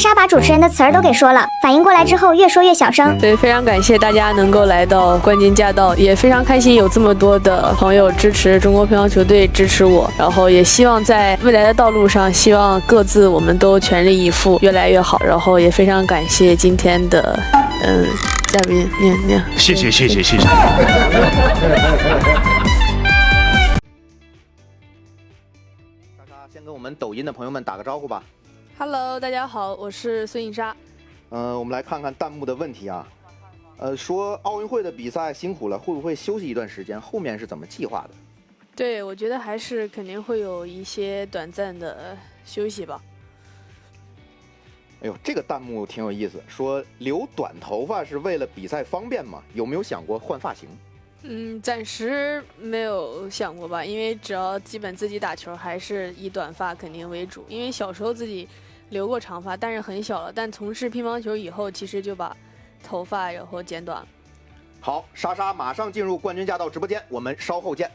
莎把主持人的词儿都给说了，反应过来之后越说越小声。对，非常感谢大家能够来到冠军驾到，也非常开心有这么多的朋友支持中国乒乓球队，支持我，然后也希望在未来的道路上，希望各自我们都全力以赴，越来越好。然后也非常感谢今天的嘉宾，谢谢。先跟我们抖音的朋友们打个招呼吧。Hello， 大家好，我是孙颖莎。我们来看看弹幕的问题啊。说奥运会的比赛辛苦了，会不会休息一段时间？后面是怎么计划的？对，我觉得还是肯定会有一些短暂的休息吧。哎呦，这个弹幕挺有意思，说留短头发是为了比赛方便吗？有没有想过换发型？暂时没有想过吧，因为只要基本自己打球，还是以短发肯定为主。因为小时候自己留过长发，但是很小了。但从事乒乓球以后，其实就把头发然后剪短了。好，莎莎马上进入冠军驾到直播间，我们稍后见。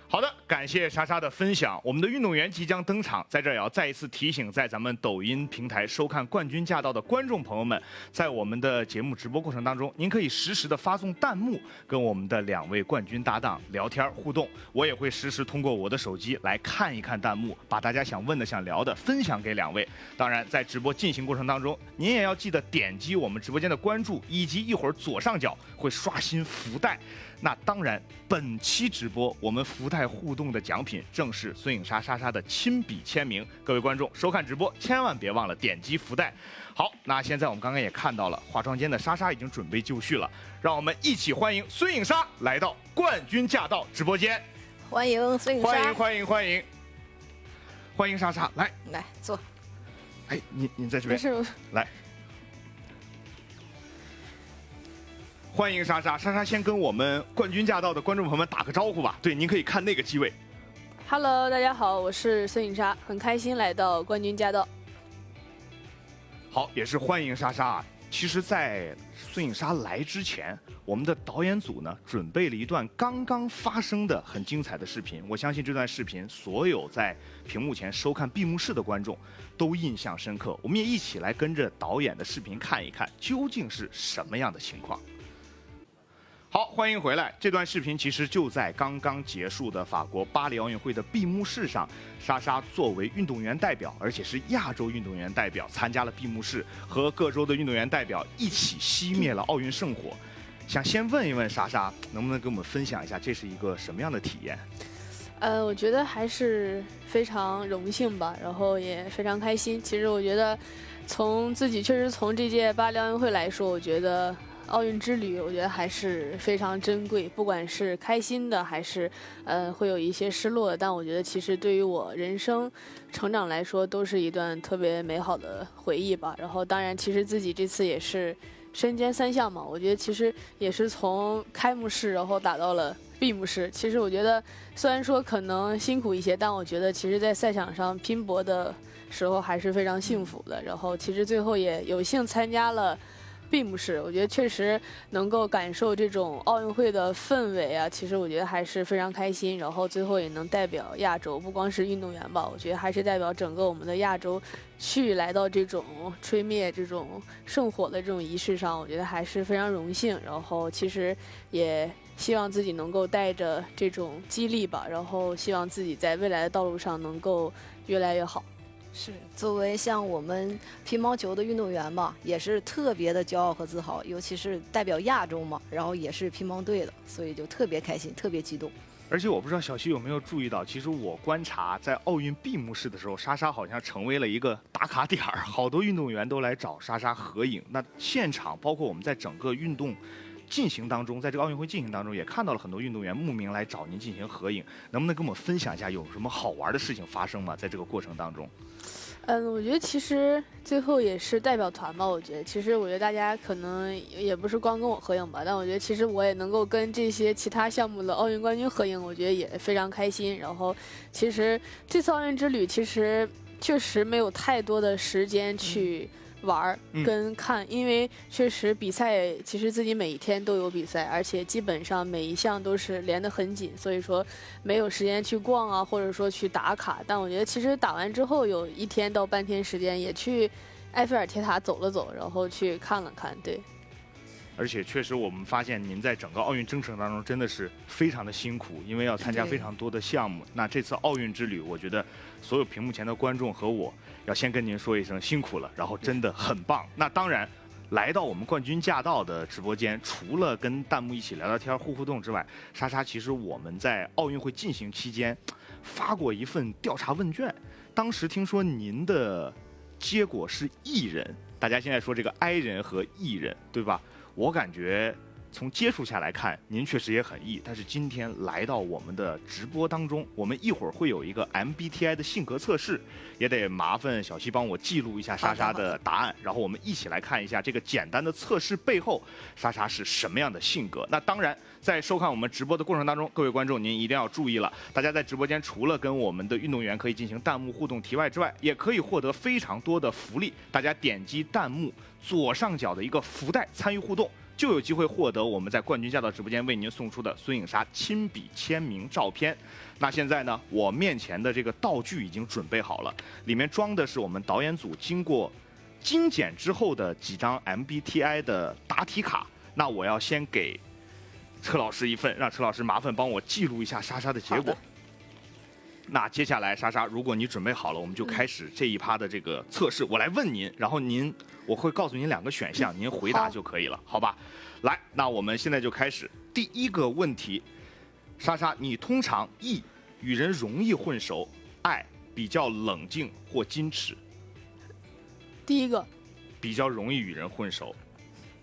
好的，感谢莎莎的分享。我们的运动员即将登场，在这儿也要再一次提醒，在咱们抖音平台收看《冠军驾到》的观众朋友们，在我们的节目直播过程当中，您可以实时的发送弹幕，跟我们的2位冠军搭档聊天互动。我也会实时通过我的手机来看一看弹幕，把大家想问的、想聊的分享给2位。当然，在直播进行过程当中，您也要记得点击我们直播间的关注，以及一会儿左上角会刷新福袋。那当然，本期直播我们福袋互动的奖品正是孙颖莎莎莎的亲笔签名。各位观众收看直播千万别忘了点击福袋。好，那现在我们刚刚也看到了化妆间的莎莎已经准备就绪了，让我们一起欢迎孙颖莎来到冠军驾到直播间。欢迎孙颖莎，欢迎莎莎，来坐。哎，您在这边，没事，来。欢迎莎莎，莎莎先跟我们冠军驾到的观众朋友们打个招呼吧。对，您可以看那个机位。Hello， 大家好，我是孙颖莎，很开心来到冠军驾到。好，也是欢迎莎莎啊。其实，在孙颖莎来之前，我们的导演组呢准备了一段刚刚发生的很精彩的视频。我相信这段视频，所有在屏幕前收看闭幕式的观众都印象深刻。我们也一起来跟着导演的视频看一看，究竟是什么样的情况。好，欢迎回来。这段视频其实就在刚刚结束的法国巴黎奥运会的闭幕式上，莎莎作为运动员代表，而且是亚洲运动员代表，参加了闭幕式，和各州的运动员代表一起熄灭了奥运圣火。想先问一问莎莎，能不能跟我们分享一下这是一个什么样的体验？我觉得还是非常荣幸吧，然后也非常开心。其实我觉得，确实从这届巴黎奥运会来说，我觉得奥运之旅，我觉得还是非常珍贵，不管是开心的，还是会有一些失落的，但我觉得其实对于我人生成长来说，都是一段特别美好的回忆吧。然后当然，其实自己这次也是身兼3项嘛，我觉得其实也是从开幕式然后打到了闭幕式。其实我觉得虽然说可能辛苦一些，但我觉得其实在赛场上拼搏的时候还是非常幸福的。然后其实最后也有幸参加了闭幕式，我觉得确实能够感受这种奥运会的氛围啊，其实我觉得还是非常开心。然后最后也能代表亚洲，不光是运动员吧，我觉得还是代表整个我们的亚洲去来到这种吹灭这种圣火的这种仪式上，我觉得还是非常荣幸。然后其实也希望自己能够带着这种激励吧，然后希望自己在未来的道路上能够越来越好。是作为像我们乒乓球的运动员吧，也是特别的骄傲和自豪，尤其是代表亚洲嘛，然后也是乒乓队的，所以就特别开心，特别激动。而且我不知道小溪有没有注意到，其实我观察在奥运闭幕式的时候，莎莎好像成为了一个打卡点儿，好多运动员都来找莎莎合影。那现场包括我们在整个运动进行当中，在这个奥运会进行当中，也看到了很多运动员慕名来找您进行合影。能不能跟我们分享一下有什么好玩的事情发生吗？在这个过程当中？我觉得其实最后也是代表团吧。我觉得大家可能也不是光跟我合影吧，但我觉得其实我也能够跟这些其他项目的奥运冠军合影，我觉得也非常开心。然后其实这次奥运之旅其实确实没有太多的时间去玩跟看，因为确实比赛其实自己每一天都有比赛，而且基本上每一项都是连得很紧，所以说没有时间去逛啊，或者说去打卡。但我觉得其实打完之后有1天到半天时间也去埃菲尔铁塔走了走，然后去看了看，对。而且确实，我们发现您在整个奥运征程当中真的是非常的辛苦，因为要参加非常多的项目。那这次奥运之旅，我觉得所有屏幕前的观众和我要先跟您说一声辛苦了，然后真的很棒。那当然，来到我们冠军驾到的直播间，除了跟弹幕一起聊聊天、互动之外，莎莎，其实我们在奥运会进行期间发过一份调查问卷，当时听说您的结果是 E 人，大家现在说这个 I 人和 E 人，对吧？我感觉从接触下来看，您确实也很 E，但是今天来到我们的直播当中，我们一会儿会有一个 MBTI 的性格测试，也得麻烦小溪帮我记录一下莎莎的答案，然后我们一起来看一下这个简单的测试背后，莎莎是什么样的性格。那当然，在收看我们直播的过程当中，各位观众您一定要注意了，大家在直播间除了跟我们的运动员可以进行弹幕互动提外之外，也可以获得非常多的福利。大家点击弹幕左上角的一个福袋参与互动，就有机会获得我们在冠军驾到直播间为您送出的孙颖莎亲笔签名照片。那现在呢，我面前的这个道具已经准备好了，里面装的是我们导演组经过精简之后的几张 MBTI 的答题卡。那我要先给车老师一份，让车老师麻烦帮我记录一下莎莎的结果。那接下来，莎莎，如果你准备好了，我们就开始这一趴的这个测试。我来问您，然后我会告诉您2个选项，您回答就可以了，好吧？来，那我们现在就开始第一个问题。莎莎，你通常 E 与人容易混熟 ，I 比较冷静或矜持。第一个，比较容易与人混熟。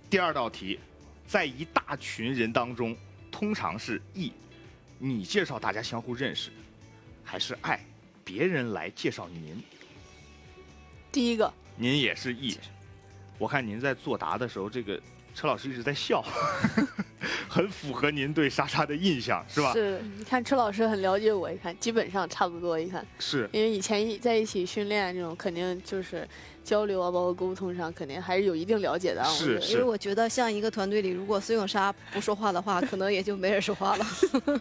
第2道题，在一大群人当中，通常是 E 你介绍大家相互认识，还是 I 别人来介绍您？第一个，您也是 E。我看您在作答的时候，这个车老师一直在笑，很符合您对莎莎的印象，是吧？是，你看车老师很了解我，一看基本上差不多，一看是因为以前在一起训练这种，肯定就是交流啊，包括沟通上，肯定还是有一定了解的。是因为我觉得像一个团队里，如果孙颖莎不说话的话，可能也就没人说话了。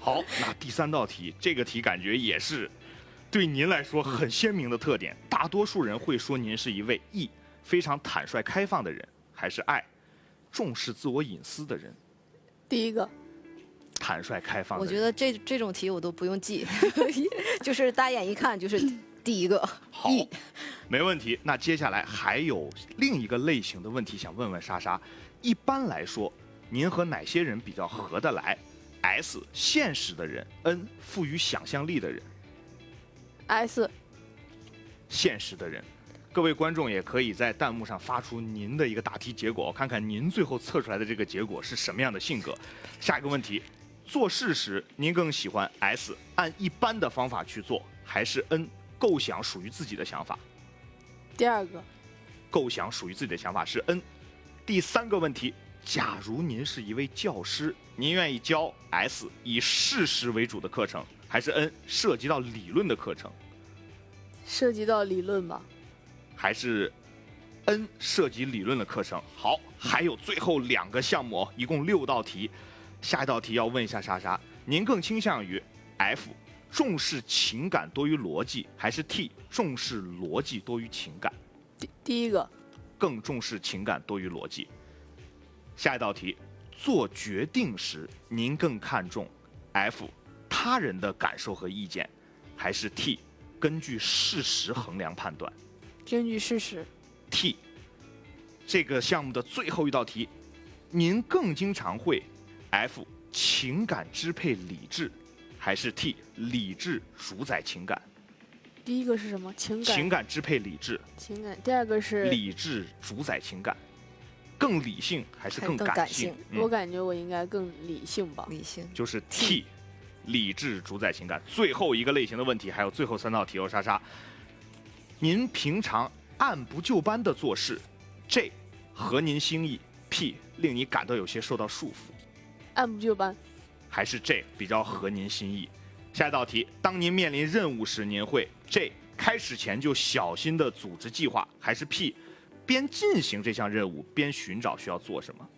好，那第3道题，这个题感觉也是对您来说很鲜明的特点。大多数人会说您是一位 E 非常坦率开放的人，还是 I 重视自我隐私的人？第一个，坦率开放的人。我觉得这种题我都不用记，就是大眼一看就是第一个。好，没问题。那接下来还有另一个类型的问题想问问莎莎。一般来说，您和哪些人比较合得来 ？S 现实的人 ，N 富于想象力的人。S 现实的人。各位观众也可以在弹幕上发出您的一个答题结果，看看您最后测出来的这个结果是什么样的性格。下一个问题，做事时您更喜欢 S 按一般的方法去做，还是 N 构想属于自己的想法？第2个，构想属于自己的想法是 N。第3个问题，假如您是一位教师，您愿意教 S 以事实为主的课程，还是 N 涉及到理论的课程？涉及到理论吧。还是 N 涉及理论的课程。好，还有最后2个项目哦，一共6道题。下一道题要问一下莎莎，您更倾向于 F 重视情感多于逻辑，还是 T 重视逻辑多于情感？第一个，更重视情感多于逻辑。下一道题，做决定时您更看重 F 他人的感受和意见，还是 T 根据事实衡量判断？根据事实。T 这个项目的最后一道题，您更经常会 F 情感支配理智，还是 T 理智主宰情感？第一个是什么？情感。情感支配理智。情感。第2个是理智主宰情感。更理性还是更感性？我感觉我应该更理性吧。理性。就是 T 理智主宰情感。最后一个类型的问题，还有最后3道题哦，莎莎。您平常按部就班的做事 ，J 合您心意 ，P 令你感到有些受到束缚。按部就班。还是 J 比较合您心意？下一道题，当您面临任务时，您会 J 开始前就小心的组织计划，还是 P 边进行这项任务边寻找需要做什么？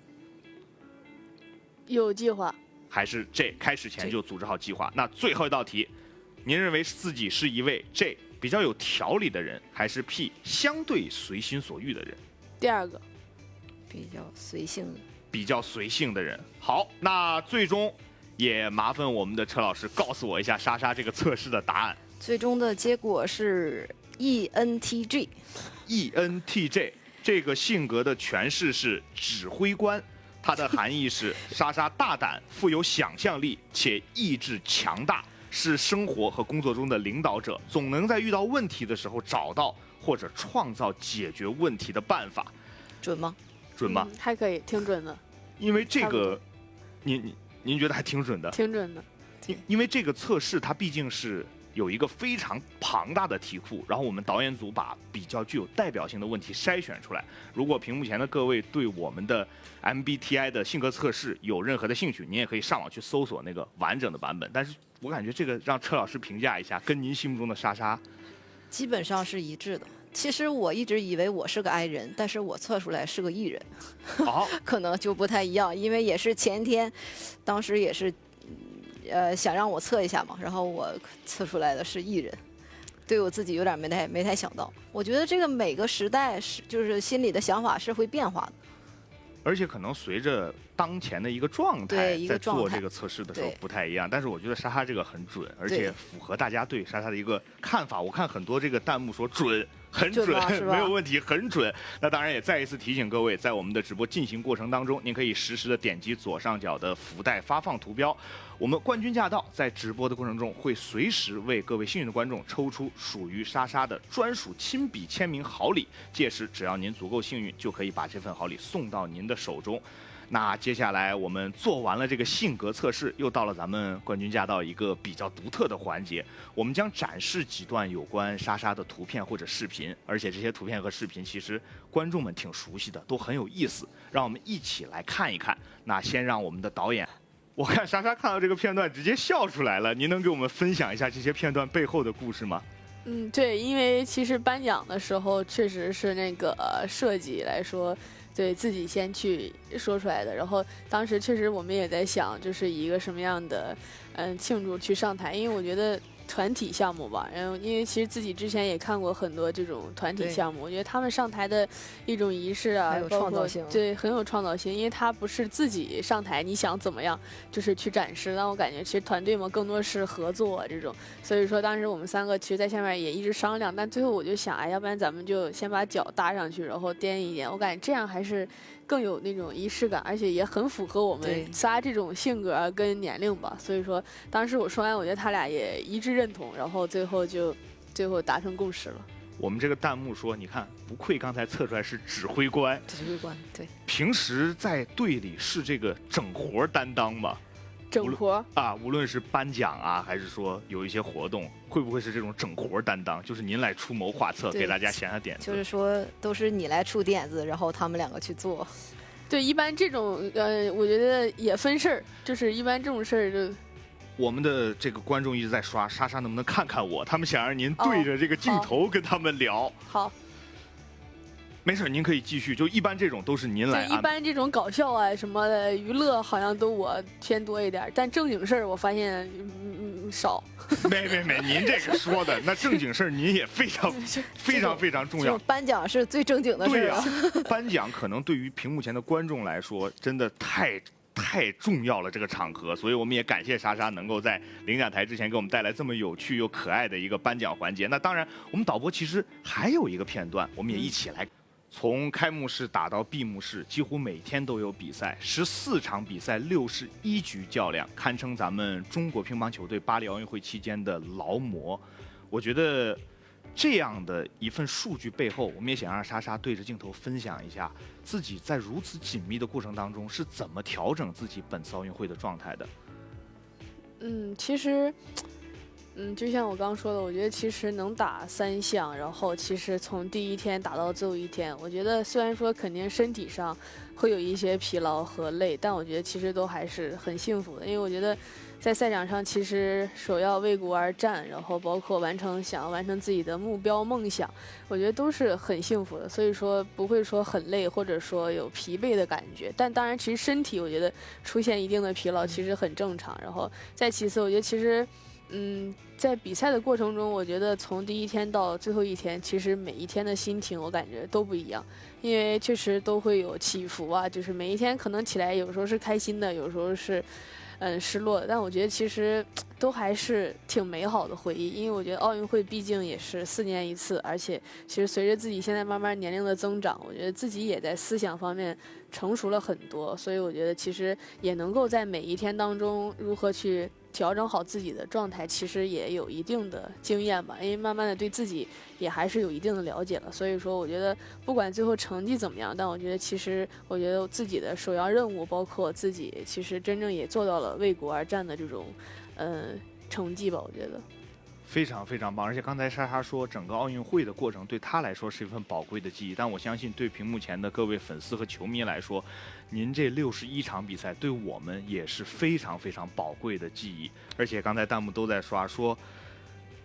有计划。还是这开始前就组织好计划？那最后一道题，您认为自己是一位这比较有条理的人，还是 P 相对随心所欲的人？第二个，比较随性的。比较随性的人。好，那最终也麻烦我们的车老师告诉我一下莎莎这个测试的答案。最终的结果是 ENTJ。ENTJ 这个性格的诠释是指挥官，它的含义是莎莎大胆、富有想象力且意志强大，是生活和工作中的领导者，总能在遇到问题的时候找到或者创造解决问题的办法。准吗？准吗？还可以，挺准的。因为这个，您觉得还挺准的？挺准的。因为这个测试它毕竟是有一个非常庞大的题库，然后我们导演组把比较具有代表性的问题筛选出来。如果屏幕前的各位对我们的 MBTI 的性格测试有任何的兴趣，您也可以上网去搜索那个完整的版本。但是我感觉这个让车老师评价一下，跟您心目中的莎莎基本上是一致的。其实我一直以为我是个 I 人，但是我测出来是个 E 人，可能就不太一样。因为也是前天，当时也是，想让我测一下嘛，然后我测出来的是 E 人，对我自己有点没太想到。我觉得这个每个时代就是心里的想法是会变化的。而且可能随着当前的一个状态，在做这个测试的时候不太一样。但是我觉得莎莎这个很准，而且符合大家对莎莎的一个看法。我看很多这个弹幕说准。很准，没有问题，很准。那当然也再一次提醒各位，在我们的直播进行过程当中，您可以实时的点击左上角的福袋发放图标。我们冠军驾到在直播的过程中会随时为各位幸运的观众抽出属于莎莎的专属亲笔签名好礼，届时只要您足够幸运，就可以把这份好礼送到您的手中。那接下来我们做完了这个性格测试，又到了咱们冠军驾到一个比较独特的环节，我们将展示几段有关莎莎的图片或者视频，而且这些图片和视频其实观众们挺熟悉的，都很有意思，让我们一起来看一看。那先让我们的导演，我看莎莎看到这个片段直接笑出来了，您能给我们分享一下这些片段背后的故事吗？对，因为其实颁奖的时候确实是那个设计来说。对自己先去说出来的，然后当时确实我们也在想，就是以一个什么样的庆祝去上台，因为我觉得团体项目吧，然后因为其实自己之前也看过很多这种团体项目，我觉得他们上台的一种仪式啊，很有创造性，对，很有创造性，因为他不是自己上台，你想怎么样就是去展示，但我感觉其实团队嘛更多是合作这种，所以说当时我们三个其实在下面也一直商量，但最后我就想，哎，要不然咱们就先把脚搭上去，然后颠一颠，我感觉这样还是更有那种仪式感，而且也很符合我们仨这种性格跟年龄吧。所以说，当时我说完，我觉得他俩也一致认同，然后最后达成共识了。我们这个弹幕说，你看，不愧刚才测出来是指挥官。指挥官，对。平时在队里是这个整活担当吗？整活啊，无论是颁奖啊，还是说有一些活动，会不会是这种整活担当？就是您来出谋划策，给大家想想点子。就是说，都是你来出点子，然后他们两个去做。对，一般这种我觉得也分事儿，就是一般这种事儿就。我们的这个观众一直在刷，莎莎能不能看看我？他们想让您对着这个镜头跟他们聊。好。没事，您可以继续。就一般这种都是您来安排。一般这种搞笑啊什么的娱乐好像都我偏多一点，但正经事儿我发现少。没，您这个说的那正经事儿您也非常重要。颁奖是最正经的事儿。对呀，颁奖可能对于屏幕前的观众来说，真的太重要了这个场合，所以我们也感谢莎莎能够在领奖台之前给我们带来这么有趣又可爱的一个颁奖环节。那当然，我们导播其实还有一个片段，我们也一起来。从开幕式打到闭幕式，几乎每天都有比赛，14场比赛，61局较量，堪称咱们中国乒乓球队巴黎奥运会期间的劳模。我觉得这样的一份数据背后，我们也想让莎莎对着镜头分享一下自己在如此紧密的过程当中是怎么调整自己本次奥运会的状态的。其实。就像我刚刚说的，我觉得其实能打3项，然后其实从第一天打到最后一天，我觉得虽然说肯定身体上会有一些疲劳和累，但我觉得其实都还是很幸福的，因为我觉得在赛场上其实首要为国而战，然后包括想要完成自己的目标梦想，我觉得都是很幸福的。所以说不会说很累，或者说有疲惫的感觉。但当然，其实身体我觉得出现一定的疲劳其实很正常。然后再其次，我觉得其实。在比赛的过程中，我觉得从第一天到最后一天，其实每一天的心情我感觉都不一样，因为确实都会有起伏啊，就是每一天可能起来有时候是开心的，有时候是失落的，但我觉得其实都还是挺美好的回忆，因为我觉得奥运会毕竟也是4年一次，而且其实随着自己现在慢慢年龄的增长，我觉得自己也在思想方面成熟了很多，所以我觉得其实也能够在每一天当中如何去调整好自己的状态，其实也有一定的经验吧，因为慢慢的对自己也还是有一定的了解了。所以说，我觉得不管最后成绩怎么样，但我觉得其实我觉得自己的首要任务，包括自己其实真正也做到了为国而战的这种成绩吧，我觉得。非常非常棒，而且刚才莎莎说，整个奥运会的过程对她来说是一份宝贵的记忆，但我相信对屏幕前的各位粉丝和球迷来说，您这61场比赛对我们也是非常非常宝贵的记忆。而且刚才弹幕都在刷说，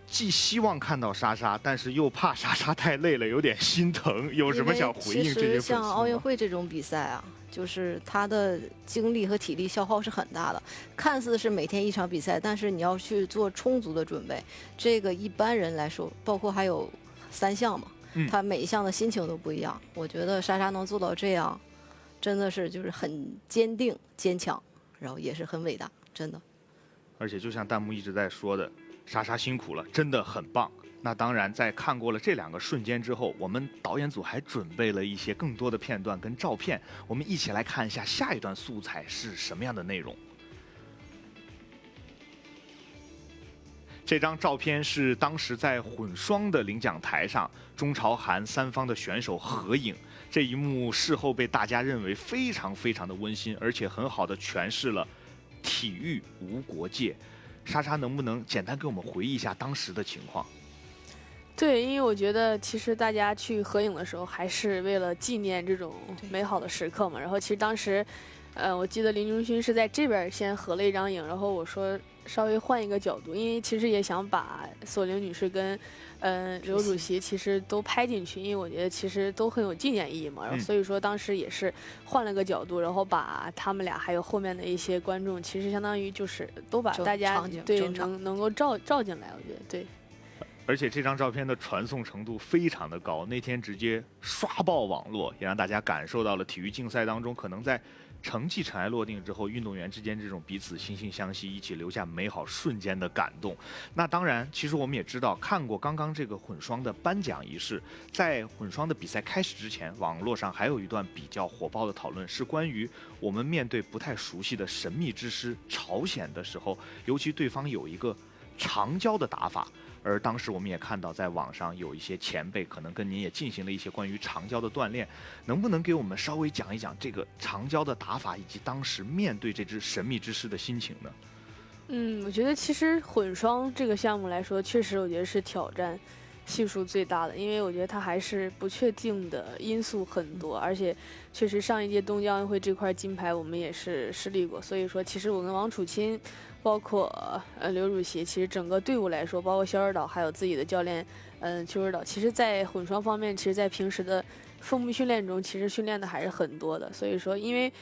既希望看到莎莎，但是又怕莎莎太累了，有点心疼。有什么想回应这些粉丝吗？其实像奥运会这种比赛啊，就是他的精力和体力消耗是很大的。看似是每天一场比赛，但是你要去做充足的准备。这个一般人来说，包括还有3项嘛，他每一项的心情都不一样。我觉得莎莎能做到这样，真的是就是很坚定、坚强，然后也是很伟大，真的。而且就像弹幕一直在说的，莎莎辛苦了，真的很棒。那当然，在看过了这2个瞬间之后，我们导演组还准备了一些更多的片段跟照片，我们一起来看一下下一段素材是什么样的内容。这张照片是当时在混双的领奖台上，钟朝韩3方的选手合影。这一幕事后被大家认为非常非常的温馨，而且很好的诠释了体育无国界。莎莎能不能简单给我们回忆一下当时的情况？对，因为我觉得其实大家去合影的时候，还是为了纪念这种美好的时刻嘛。然后其实当时，我记得林中勋是在这边先合了一张影，然后我说稍微换一个角度，因为其实也想把索玲女士跟刘主席其实都拍进去，因为我觉得其实都很有纪念意义嘛。然后所以说当时也是换了个角度，然后把他们俩还有后面的一些观众，其实相当于就是都把大家对能够照进来，我觉得对。而且这张照片的传送程度非常的高，那天直接刷爆网络，也让大家感受到了体育竞赛当中可能在成绩尘埃落定之后，运动员之间这种彼此惺惺相惜，一起留下美好瞬间的感动。那当然，其实我们也知道，看过刚刚这个混双的颁奖仪式，在混双的比赛开始之前，网络上还有一段比较火爆的讨论，是关于我们面对不太熟悉的神秘之师朝鲜的时候，尤其对方有一个长焦的打法。而当时我们也看到，在网上有一些前辈可能跟您也进行了一些关于长焦的锻炼，能不能给我们稍微讲一讲这个长焦的打法，以及当时面对这只神秘之师的心情呢？我觉得其实混双这个项目来说，确实我觉得是挑战系数最大的，因为我觉得它还是不确定的因素很多，而且确实上一届冬季奥运会这块金牌我们也是失利过，所以说其实我跟王楚钦包括刘主席，其实整个队伍来说，包括肖尔导还有自己的教练邱尔导，其实在混双方面，其实在平时的风幕训练中，其实训练的还是很多的。所以说，因为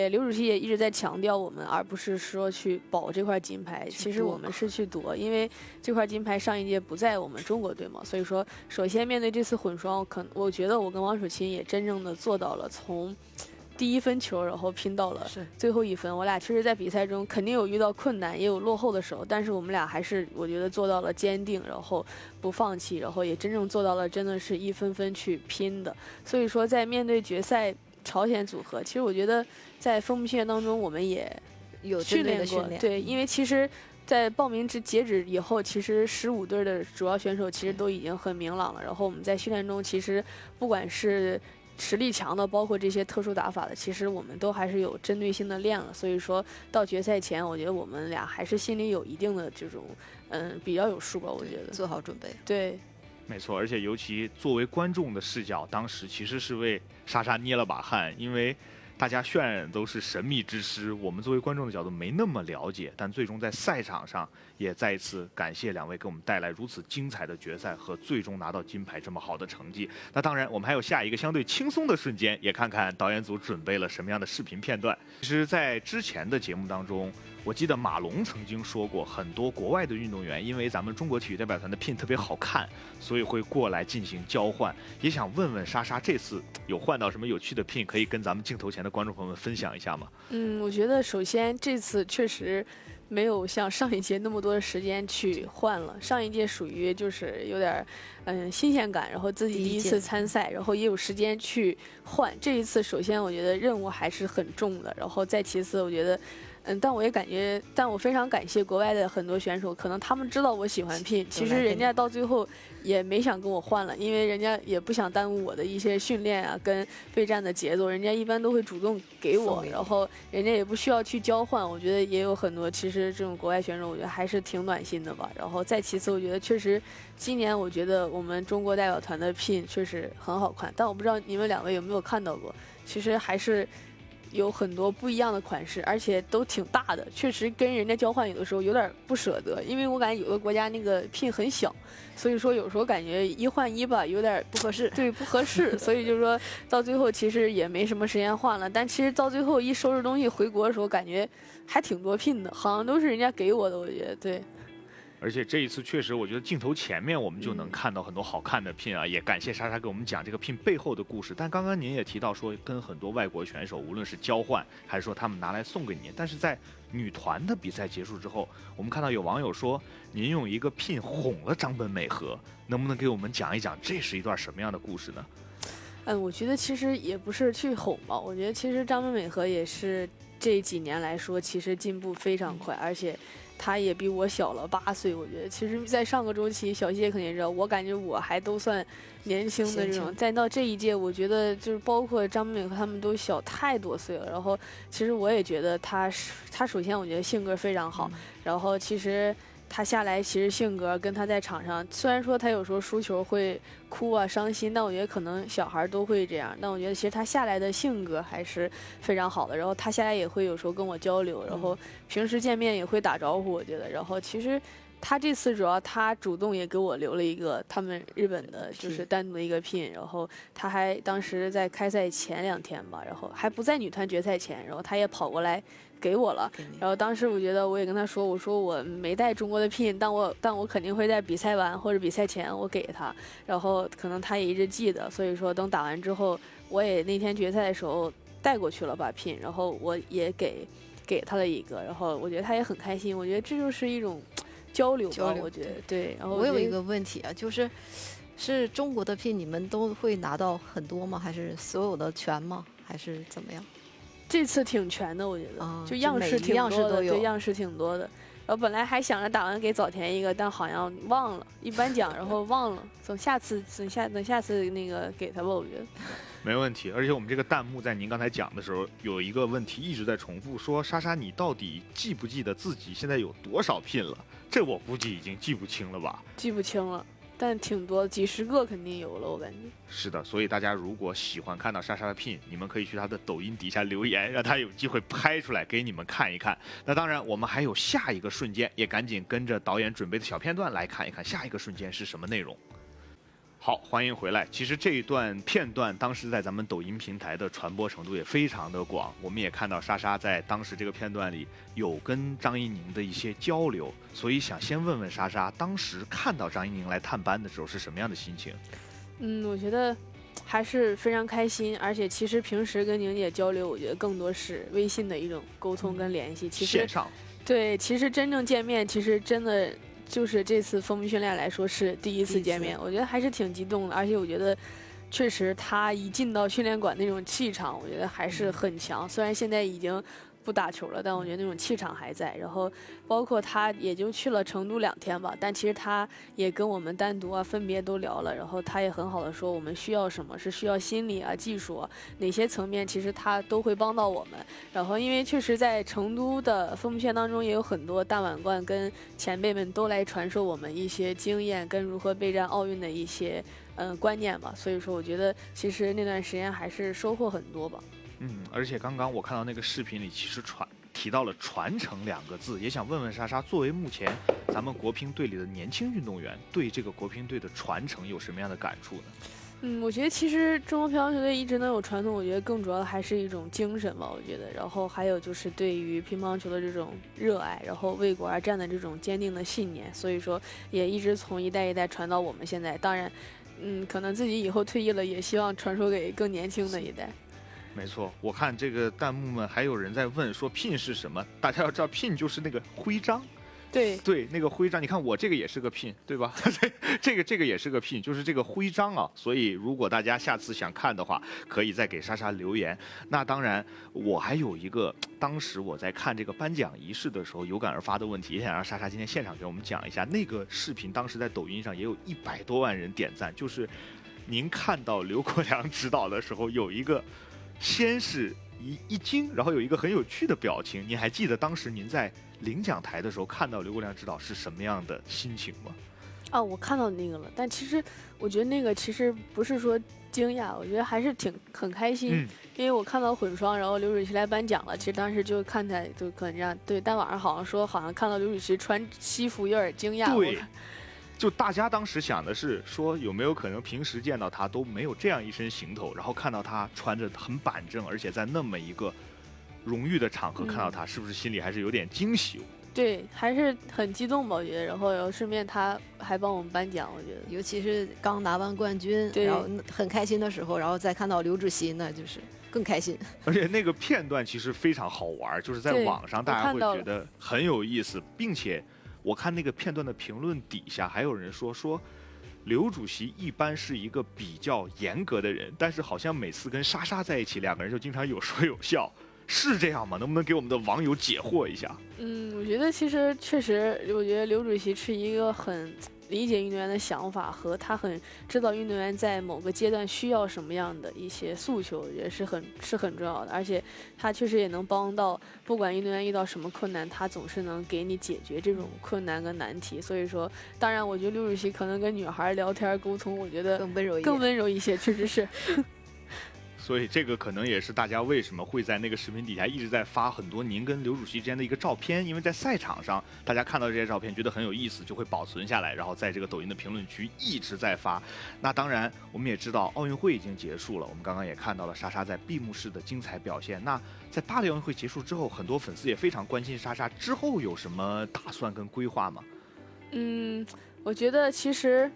刘主席也一直在强调我们，而不是说去保这块金牌，其实我们是去夺，因为这块金牌上一届不在我们中国队嘛。所以说，首先面对这次混双，我觉得我跟王楚钦也真正的做到了从第1分球，然后拼到了最后1分。我俩确实在比赛中肯定有遇到困难，也有落后的时候，但是我们俩还是我觉得做到了坚定，然后不放弃，然后也真正做到了真的是一分分去拼的。所以说在面对决赛朝鲜组合，其实我觉得在风幕训练当中我们也有训练过，对，因为其实在报名截止以后，其实15队的主要选手其实都已经很明朗了，然后我们在训练中其实不管是实力强的，包括这些特殊打法的，其实我们都还是有针对性的练了。所以说到决赛前，我觉得我们俩还是心里有一定的这种比较有数吧。我觉得做好准备。对，没错。而且尤其作为观众的视角，当时其实是为莎莎捏了把汗，因为大家渲染都是神秘之师，我们作为观众的角度没那么了解，但最终在赛场上也再一次感谢两位给我们带来如此精彩的决赛和最终拿到金牌这么好的成绩。那当然我们还有下一个相对轻松的瞬间，也看看导演组准备了什么样的视频片段。其实在之前的节目当中，我记得马龙曾经说过，很多国外的运动员因为咱们中国体育代表团的 pin 特别好看，所以会过来进行交换。也想问问莎莎，这次有换到什么有趣的 pin 可以跟咱们镜头前的观众朋友们分享一下吗？我觉得首先这次确实没有像上一届那么多的时间去换了，上一届属于就是有点新鲜感，然后自己第一次参赛，然后也有时间去换。这一次首先我觉得任务还是很重的，然后再其次我觉得但我非常感谢国外的很多选手，可能他们知道我喜欢 pin， 其实人家到最后也没想跟我换了，因为人家也不想耽误我的一些训练啊跟备战的节奏，人家一般都会主动给我，然后人家也不需要去交换。我觉得也有很多，其实这种国外选手我觉得还是挺暖心的吧。然后再其次，我觉得确实今年我觉得我们中国代表团的 pin 确实很好看，但我不知道你们两位有没有看到过，其实还是有很多不一样的款式，而且都挺大的，确实跟人家交换有的时候有点不舍得，因为我感觉有的国家那个 pin 很小，所以说有时候感觉一换一吧有点不合适，对，不合适，所以就是说到最后其实也没什么时间换了，但其实到最后一收拾东西回国的时候，感觉还挺多 pin 的，好像都是人家给我的，我觉得对。而且这一次确实，我觉得镜头前面我们就能看到很多好看的 pin 啊，也感谢莎莎给我们讲这个 pin 背后的故事。但刚刚您也提到说，跟很多外国选手，无论是交换还是说他们拿来送给您，但是在女团的比赛结束之后，我们看到有网友说您用一个 pin 哄了张本美和，能不能给我们讲一讲这是一段什么样的故事呢？我觉得其实也不是去哄吧，我觉得其实张本美和也是这几年来说，其实进步非常快，而且他也比我小了8岁。我觉得其实在上个周期，小谢肯定知道，我感觉我还都算年轻的这种，再到这一届，我觉得就是包括张本美和他们都小太多岁了。然后其实我也觉得他首先我觉得性格非常好，然后其实他下来其实性格跟他在场上，虽然说他有时候输球会哭啊伤心，但我觉得可能小孩都会这样，但我觉得其实他下来的性格还是非常好的，然后他下来也会有时候跟我交流，然后平时见面也会打招呼，我觉得，然后其实他这次主要他主动也给我留了一个他们日本的就是单独的一个 pin， 然后他还当时在开赛前2天吧，然后还不在女团决赛前，然后他也跑过来给我了，然后当时我觉得我也跟他说，我说我没带中国的 pin， 但我肯定会在比赛完或者比赛前我给他，然后可能他也一直记得，所以说等打完之后，我也那天决赛的时候带过去了把 pin， 然后我也给他了一个，然后我觉得他也很开心，我觉得这就是一种交流吧，我觉得对。然后我有一个问题啊，是中国的 pin 你们都会拿到很多吗？还是所有的全吗？还是怎么样？这次挺全的，我觉得，就样式挺多的，对，样式挺多的。然后本来还想着打完给早田一个，但好像忘了，一颁奖然后忘了，等下次那个给他吧，我觉得。没问题，而且我们这个弹幕在您刚才讲的时候，有一个问题一直在重复，说莎莎你到底记不记得自己现在有多少 pin 了？这我估计已经记不清了吧？记不清了。但挺多，几十个肯定有了，我感觉。是的，所以大家如果喜欢看到莎莎的 pin， 你们可以去她的抖音底下留言，让她有机会拍出来给你们看一看。那当然，我们还有下一个瞬间，也赶紧跟着导演准备的小片段来看一看下一个瞬间是什么内容。好，欢迎回来。其实这一段片段当时在咱们抖音平台的传播程度也非常的广，我们也看到莎莎在当时这个片段里有跟张怡宁的一些交流，所以想先问问莎莎，当时看到张怡宁来探班的时候是什么样的心情？我觉得还是非常开心，而且其实平时跟宁姐交流，我觉得更多是微信的一种沟通跟联系。其实线上对，其实真正见面，其实真的。就是这次封闭训练来说是第一次见面，我觉得还是挺激动的，而且我觉得确实他一进到训练馆那种气场，我觉得还是很强。虽然现在已经不打球了，但我觉得那种气场还在。然后包括他也就去了成都2天吧，但其实他也跟我们单独分别都聊了，然后他也很好的说我们需要什么，是需要心理技术哪些层面，其实他都会帮到我们。然后因为确实在成都的封闭训当中也有很多大满贯跟前辈们都来传授我们一些经验跟如何备战奥运的一些观念吧，所以说我觉得其实那段时间还是收获很多吧。而且刚刚我看到那个视频里，其实提到了传承2个字，也想问问莎莎，作为目前咱们国乒队里的年轻运动员，对这个国乒队的传承有什么样的感触呢？我觉得其实中国乒乓球队一直能有传统，我觉得更主要的还是一种精神吧。我觉得，然后还有就是对于乒乓球的这种热爱，然后为国而战的这种坚定的信念，所以说也一直从一代一代传到我们现在。当然，可能自己以后退役了，也希望传授给更年轻的一代。没错，我看这个弹幕们还有人在问说pin是什么？大家要知道pin就是那个徽章。对，那个徽章，你看我这个也是个pin，对吧？这个也是个pin，就是这个徽章啊。所以如果大家下次想看的话，可以再给莎莎留言。那当然，我还有一个，当时我在看这个颁奖仪式的时候有感而发的问题，也想让莎莎今天现场给我们讲一下。那个视频当时在抖音上也有100多万人点赞，就是您看到刘国梁指导的时候，有一个先是一惊，然后有一个很有趣的表情。您还记得当时您在领奖台的时候看到刘国梁指导是什么样的心情吗？我看到那个了，但其实我觉得那个其实不是说惊讶，我觉得还是很开心，因为我看到混双，然后刘禹锡来颁奖了，其实当时就看起来就可能这样，对，但网上好像看到刘禹锡穿西服有点惊讶，对。就大家当时想的是说，有没有可能平时见到他都没有这样一身行头，然后看到他穿着很板正，而且在那么一个荣誉的场合看到他，是不是心里还是有点惊喜？对，还是很激动吧，我觉得。然后顺便他还帮我们颁奖，我觉得，尤其是刚拿完冠军，然后很开心的时候，然后再看到刘禹锡，那就是更开心。而且那个片段其实非常好玩，就是在网上大家会觉得很有意思，并且。我看那个片段的评论底下还有人说刘主席一般是一个比较严格的人，但是好像每次跟莎莎在一起，2个人就经常有说有笑，是这样吗？能不能给我们的网友解惑一下？我觉得其实确实，我觉得刘主席是一个很理解运动员的想法，和他很知道运动员在某个阶段需要什么样的一些诉求，我觉得是很重要的。而且他确实也能帮到，不管运动员遇到什么困难，他总是能给你解决这种困难跟难题。所以说，当然我觉得刘禹锡可能跟女孩聊天沟通，我觉得更温柔一些，确实是。所以这个可能也是大家为什么会在那个视频底下一直在发很多您跟刘主席之间的一个照片，因为在赛场上大家看到这些照片觉得很有意思，就会保存下来，然后在这个抖音的评论区一直在发。那当然我们也知道奥运会已经结束了，我们刚刚也看到了莎莎在闭幕式的精彩表现。那在巴黎奥运会结束之后，很多粉丝也非常关心莎莎之后有什么打算跟规划吗？我觉得其实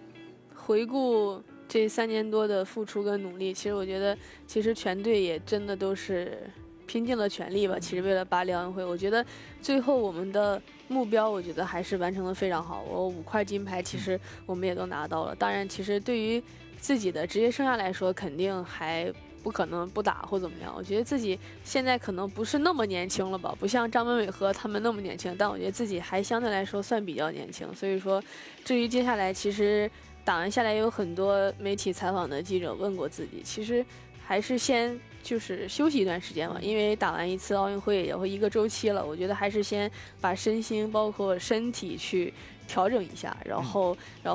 回顾这3年多的付出跟努力，其实我觉得，其实全队也真的都是拼尽了全力吧。其实为了巴黎奥运会，我觉得最后我们的目标，我觉得还是完成的非常好。我5块金牌，其实我们也都拿到了。当然，其实对于自己的职业生涯来说，肯定还不可能不打或怎么样。我觉得自己现在可能不是那么年轻了吧，不像张本伟和他们那么年轻，但我觉得自己还相对来说算比较年轻。所以说，至于接下来，其实打完下来有很多媒体采访的记者问过自己，其实还是先就是休息一段时间嘛，因为打完一次奥运会也会1个周期了，我觉得还是先把身心包括身体去调整一下，然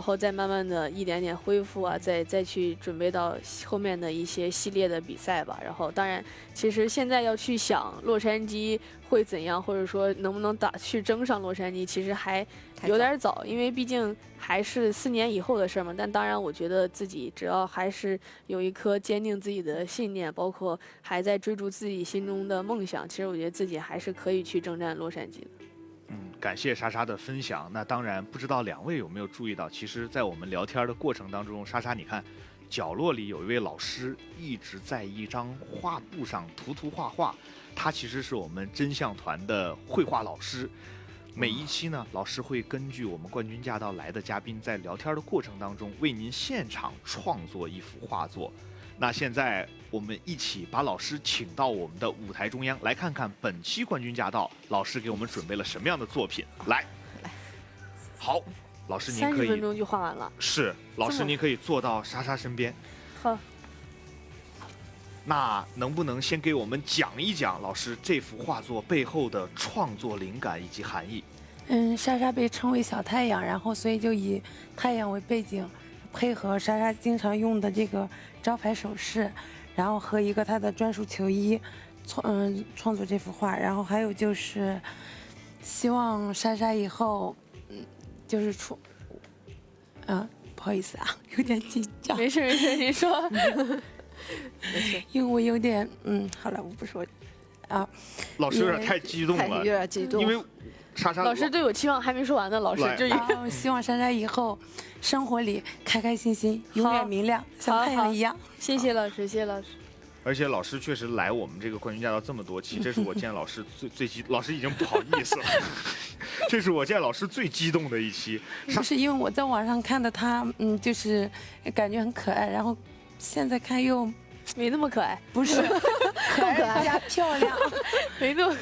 后再慢慢的一点点恢复啊，再去准备到后面的一些系列的比赛吧。然后当然，其实现在要去想洛杉矶会怎样，或者说能不能去争上洛杉矶，其实还有点早，因为毕竟还是4年以后的事嘛。但当然，我觉得自己只要还是有一颗坚定自己的信念，包括还在追逐自己心中的梦想，其实我觉得自己还是可以去征战洛杉矶的。感谢莎莎的分享。那当然，不知道2位有没有注意到，其实在我们聊天的过程当中，莎莎你看角落里有一位老师一直在一张画布上涂画画，他其实是我们真相团的绘画老师。每一期呢，老师会根据我们冠军驾到来的嘉宾在聊天的过程当中，为您现场创作一幅画作。那现在我们一起把老师请到我们的舞台中央，来看看本期冠军驾到老师给我们准备了什么样的作品。来，好，老师您可以30分钟就画完了。是，老师您可以坐到莎莎身边。好。那能不能先给我们讲一讲老师这幅画作背后的创作灵感以及含义？莎莎被称为小太阳，然后所以就以太阳为背景，配合莎莎经常用的这个招牌手势，然后和一个他的专属球衣创作这幅画，然后还有就是希望莎莎以后就是不好意思啊，有点紧张。没事没事，您说。因为我有点好了，我不说啊。老师有点太激动了，有点激动，因为莎莎老师对我期望还没说完呢，老师就希望莎莎以后生活里开开心心，永远明亮，像太阳一样。谢谢老师，谢谢老师。而且老师确实来我们这个冠军驾到这么多期，这是我见老师最激，老师已经不好意思了，这是我见老师最激动的一期。不是因为我在网上看的他，就是感觉很可爱，然后现在看又没那么可爱，不是可爱加漂亮，没那么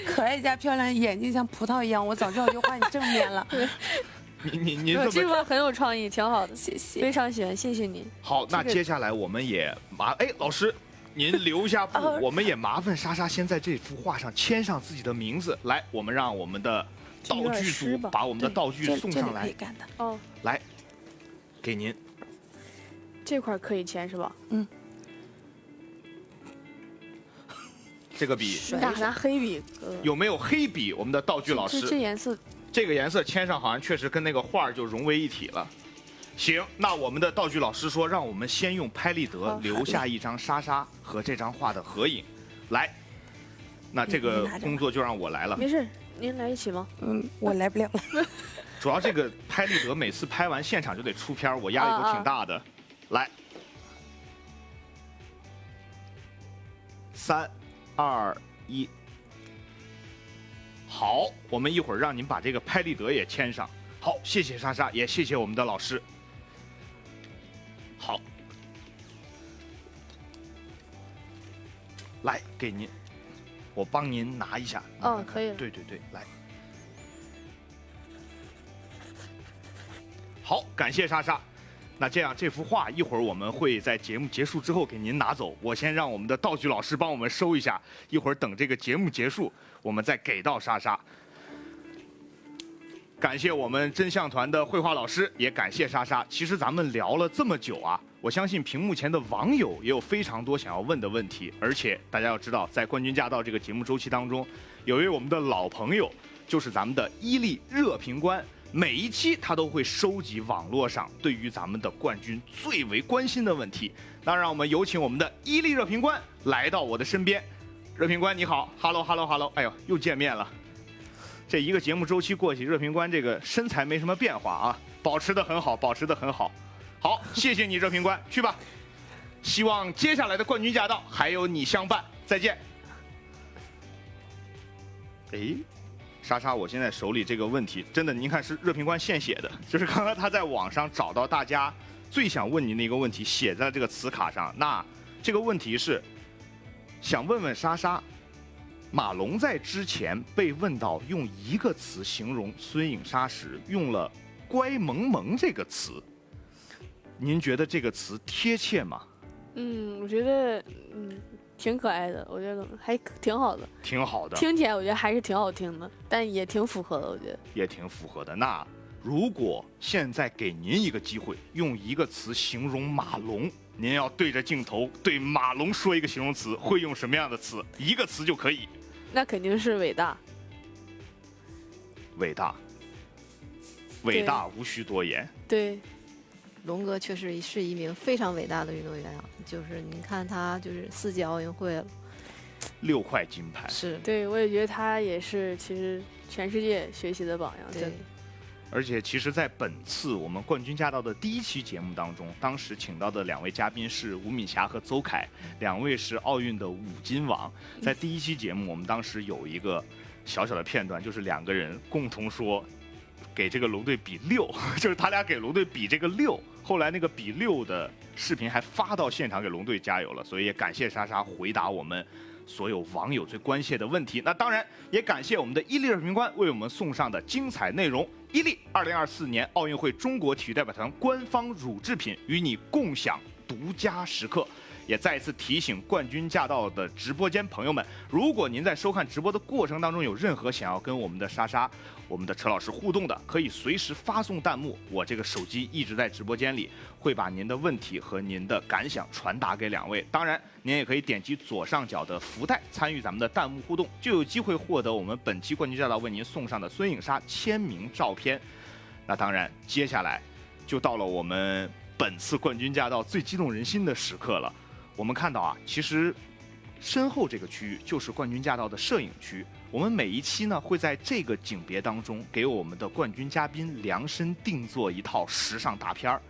可爱加漂亮，眼睛像葡萄一样，我早知道就画你正面了。你这个很有创意，挺好的，谢谢，非常喜欢，谢谢您。好，那接下来我们也老师。您留下步，我们也麻烦莎莎先在这幅画上签上自己的名字。来，我们让我们的道具组把我们的道具送上来。可以干的。哦，来，给您。这块可以签是吧？这个笔，拿黑笔。有没有黑笔？我们的道具老师。这颜色，这个颜色签上好像确实跟那个画就融为一体了。行，那我们的道具老师说，让我们先用拍立得留下一张莎莎和这张画的合影。来，那这个工作就让我来了。没事，您来一起吗？我来不了了。主要这个拍立得每次拍完现场就得出片，我压力都挺大的。来，3、2、1，好，我们一会儿让您把这个拍立得也签上。好，谢谢莎莎，也谢谢我们的老师。好，来给您，我帮您拿一下。可以了。对，来。好，感谢莎莎。那这样，这幅画一会儿我们会在节目结束之后给您拿走。我先让我们的道具老师帮我们收一下，一会儿等这个节目结束，我们再给到莎莎。感谢我们真相团的绘画老师，也感谢莎莎。其实咱们聊了这么久啊，我相信屏幕前的网友也有非常多想要问的问题。而且大家要知道，在冠军驾到这个节目周期当中，有一位我们的老朋友，就是咱们的伊利热评官。每一期他都会收集网络上对于咱们的冠军最为关心的问题。那让我们有请我们的伊利热评官来到我的身边。热评官你好 ，Hello， 哎呦，又见面了。这一个节目周期过去，热评官这个身材没什么变化啊，保持得很好，保持得很好。好，谢谢你，热评官，去吧。希望接下来的冠军驾到还有你相伴，再见。哎。莎莎，我现在手里这个问题，真的，您看是热评官现写的，就是刚刚他在网上找到大家最想问您的一个问题，写在这个词卡上。那这个问题是，想问问莎莎，马龙在之前被问到用一个词形容孙颖莎时，用了“乖萌萌”这个词，您觉得这个词贴切吗？我觉得挺可爱的，我觉得还挺好的，挺好的，听起来我觉得还是挺好听的，但也挺符合的，我觉得也挺符合的。那如果现在给您一个机会，用一个词形容马龙，您要对着镜头对马龙说一个形容词，会用什么样的词？一个词就可以。那肯定是伟大。伟大，伟大无需多言。对。龙哥确实是一名非常伟大的运动员啊！就是您看他就是4届奥运会了，6块金牌。是，对，我也觉得他也是其实全世界学习的榜样。对。而且其实，在本次我们冠军驾到的第1期节目当中，当时请到的2位嘉宾是吴敏霞和邹凯，2位是奥运的5金王。在第1期节目，我们当时有一个小小的片段，就是2个人共同说，给这个龙队比6，就是他俩给龙队比这个6。后来那个比6的视频还发到现场给龙队加油了，所以也感谢莎莎回答我们所有网友最关切的问题。那当然也感谢我们的伊利热评官为我们送上的精彩内容。伊利2024年奥运会中国体育代表团官方乳制品与你共享独家时刻。也再一次提醒冠军驾到的直播间朋友们，如果您在收看直播的过程当中有任何想要跟我们的莎莎、我们的车老师互动的，可以随时发送弹幕，我这个手机一直在直播间里，会把您的问题和您的感想传达给2位。当然，您也可以点击左上角的福袋，参与咱们的弹幕互动，就有机会获得我们本期冠军驾到为您送上的孙颖莎签名照片。那当然，接下来就到了我们本次冠军驾到最激动人心的时刻了。我们看到啊，其实身后这个区域就是冠军驾到的摄影区。我们每一期呢会在这个景别当中给我们的冠军嘉宾量身定做一套时尚大片儿，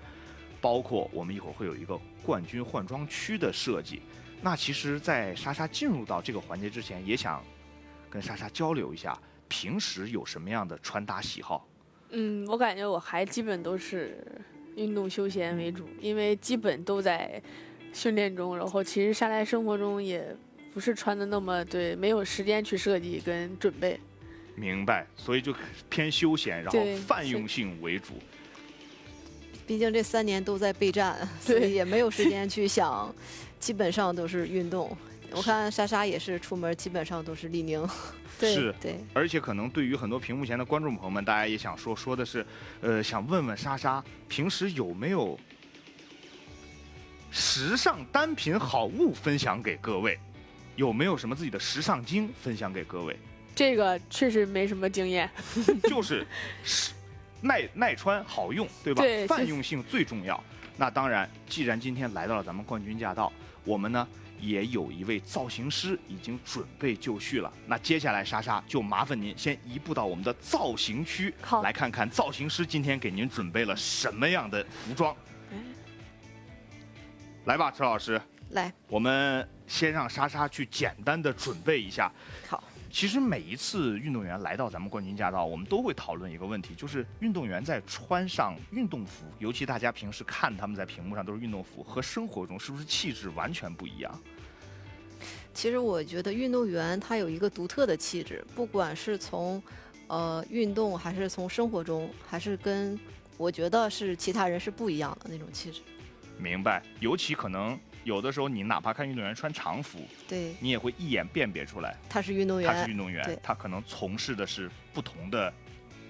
包括我们一会儿会有一个冠军换装区的设计。那其实，在莎莎进入到这个环节之前，也想跟莎莎交流一下，平时有什么样的穿搭喜好？我感觉我还基本都是运动休闲为主，因为基本都在训练中，然后其实下来生活中也不是穿的那么对，没有时间去设计跟准备。明白，所以就偏休闲，然后泛用性为主。毕竟这3年都在备战，所以也没有时间去想，基本上都是运动。我看莎莎也是出门基本上都是李宁。是，对，而且可能对于很多屏幕前的观众朋友们，大家也想说的是，想问问莎莎平时有没有时尚单品好物分享给各位，有没有什么自己的时尚经分享给各位？这个确实没什么经验，就是耐穿好用，对吧？对，泛用性最重要。那当然，既然今天来到了咱们冠军驾到，我们呢也有一位造型师已经准备就绪了。那接下来莎莎就麻烦您先移步到我们的造型区，来看看造型师今天给您准备了什么样的服装。来吧，车老师，来，我们先让莎莎去简单的准备一下。好。其实每一次运动员来到咱们冠军驾到，我们都会讨论一个问题，就是运动员在穿上运动服，尤其大家平时看他们在屏幕上都是运动服，和生活中是不是气质完全不一样？其实我觉得运动员他有一个独特的气质，不管是从运动还是从生活中，还是跟我觉得是其他人是不一样的那种气质。明白，尤其可能有的时候你哪怕看运动员穿常服，对，你也会一眼辨别出来他是运动员，他是运动员，他可能从事的是不同的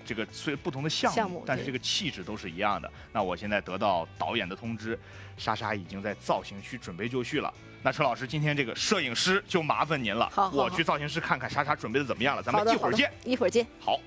这个虽不同的项目，但是这个气质都是一样的。那我现在得到导演的通知，莎莎已经在造型区准备就绪了。那车老师，今天这个摄影师就麻烦您了，好，我去造型师看看莎莎准备的怎么样了，咱们一会儿见，一会儿见。好。